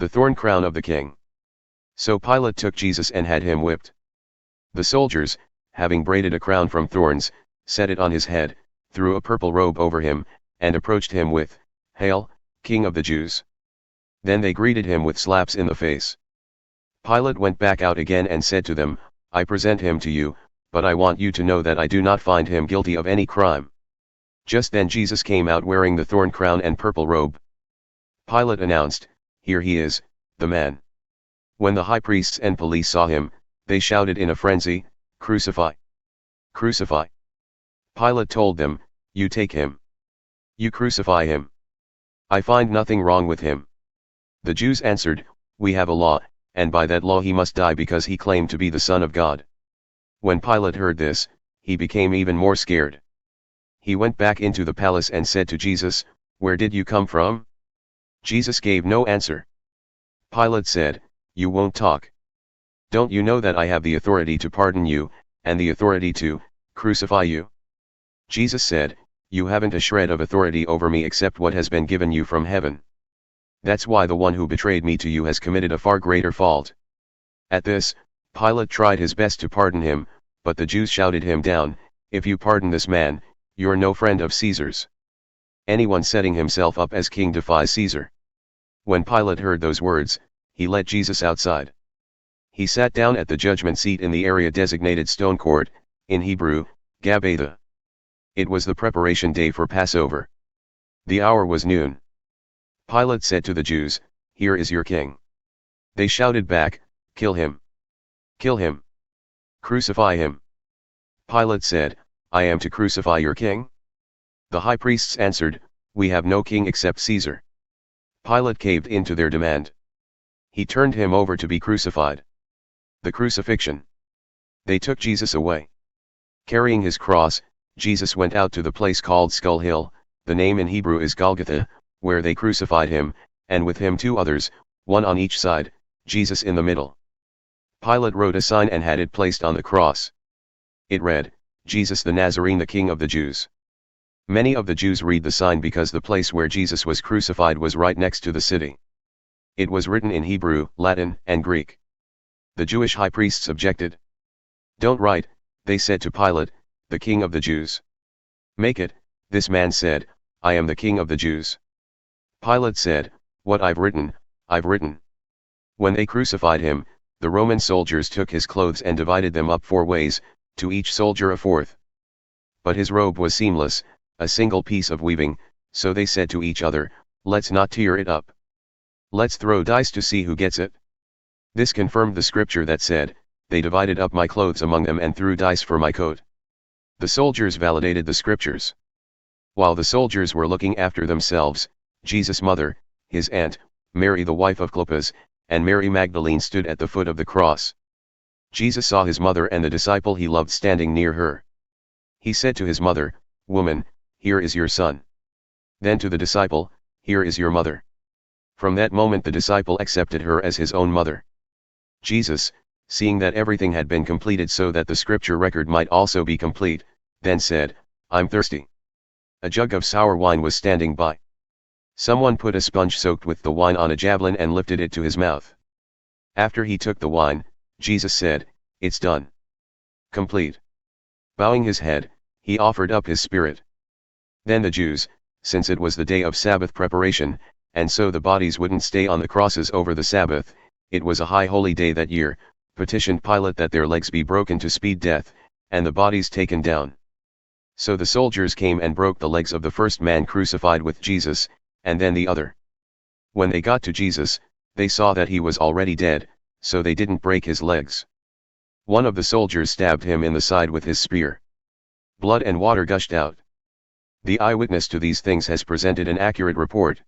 the thorn crown of the king. So Pilate took Jesus and had him whipped. The soldiers, having braided a crown from thorns, set it on his head, threw a purple robe over him, and approached him with, "Hail, King of the Jews!" Then they greeted him with slaps in the face. Pilate went back out again and said to them, "I present him to you, but I want you to know that I do not find him guilty of any crime." Just then Jesus came out wearing the thorn crown and purple robe. Pilate announced, "Here he is, the man." When the high priests and police saw him, they shouted in a frenzy, "Crucify! Crucify!" Pilate told them, "You take him. You crucify him. I find nothing wrong with him." The Jews answered, "We have a law, and by that law he must die because he claimed to be the Son of God." When Pilate heard this, he became even more scared. He went back into the palace and said to Jesus, "Where did you come from?" Jesus gave no answer. Pilate said, "You won't talk? Don't you know that I have the authority to pardon you, and the authority to crucify you?" Jesus said, "You haven't a shred of authority over me except what has been given you from heaven. That's why the one who betrayed me to you has committed a far greater fault." At this, Pilate tried his best to pardon him, but the Jews shouted him down, "If you pardon this man, you're no friend of Caesar's. Anyone setting himself up as king defies Caesar." When Pilate heard those words, he led Jesus outside. He sat down at the judgment seat in the area designated Stone Court, in Hebrew, Gabbatha. It was the preparation day for Passover. The hour was noon. Pilate said to the Jews, "Here is your king." They shouted back, "Kill him! Kill him! Crucify him!" Pilate said, "I am to crucify your king?" The high priests answered, "We have no king except Caesar." Pilate caved into their demand. He turned him over to be crucified. The crucifixion. They took Jesus away. Carrying his cross, Jesus went out to the place called Skull Hill, the name in Hebrew is Golgotha, where they crucified him, and with him 2 others, one on each side, Jesus in the middle. Pilate wrote a sign and had it placed on the cross. It read, "Jesus the Nazarene, the King of the Jews." Many of the Jews read the sign because the place where Jesus was crucified was right next to the city. It was written in Hebrew, Latin, and Greek. The Jewish high priests objected. "Don't write," they said to Pilate, "the King of the Jews." "Make it," this man said, "I am the King of the Jews." Pilate said, "What I've written, I've written." When they crucified him, the Roman soldiers took his clothes and divided them up 4 ways, to each soldier a fourth. But his robe was seamless, a single piece of weaving, so they said to each other, "Let's not tear it up. Let's throw dice to see who gets it." This confirmed the scripture that said, "They divided up my clothes among them and threw dice for my coat." The soldiers validated the scriptures. While the soldiers were looking after themselves, Jesus' mother, his aunt, Mary the wife of Clopas, and Mary Magdalene stood at the foot of the cross. Jesus saw his mother and the disciple he loved standing near her. He said to his mother, "Woman, here is your son." Then to the disciple, "Here is your mother." From that moment the disciple accepted her as his own mother. Jesus, seeing that everything had been completed so that the scripture record might also be complete, then said, "I'm thirsty." A jug of sour wine was standing by. Someone put a sponge soaked with the wine on a javelin and lifted it to his mouth. After he took the wine, Jesus said, "It's done. Complete." Bowing his head, he offered up his spirit. Then the Jews, since it was the day of Sabbath preparation, and so the bodies wouldn't stay on the crosses over the Sabbath, it was a high holy day that year, petitioned Pilate that their legs be broken to speed death, and the bodies taken down. So the soldiers came and broke the legs of the first man crucified with Jesus, and then the other. When they got to Jesus, they saw that he was already dead, so they didn't break his legs. One of the soldiers stabbed him in the side with his spear. Blood and water gushed out. The eyewitness to these things has presented an accurate report.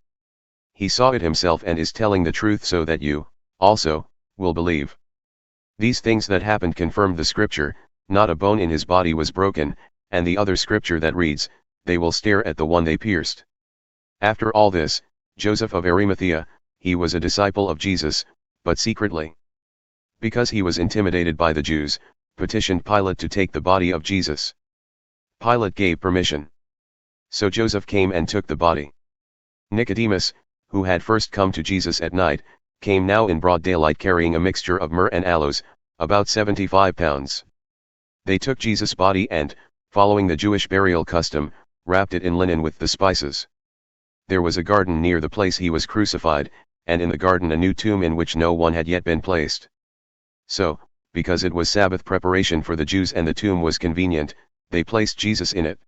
He saw it himself and is telling the truth so that you, also, will believe. These things that happened confirmed the scripture, "Not a bone in his body was broken," and the other scripture that reads, "They will stare at the one they pierced." After all this, Joseph of Arimathea, he was a disciple of Jesus, but secretly. Because he was intimidated by the Jews, petitioned Pilate to take the body of Jesus. Pilate gave permission. So Joseph came and took the body. Nicodemus, who had first come to Jesus at night, came now in broad daylight carrying a mixture of myrrh and aloes, about 75 pounds. They took Jesus' body and, following the Jewish burial custom, wrapped it in linen with the spices. There was a garden near the place he was crucified, and in the garden a new tomb in which no one had yet been placed. So, because it was Sabbath preparation for the Jews and the tomb was convenient, they placed Jesus in it.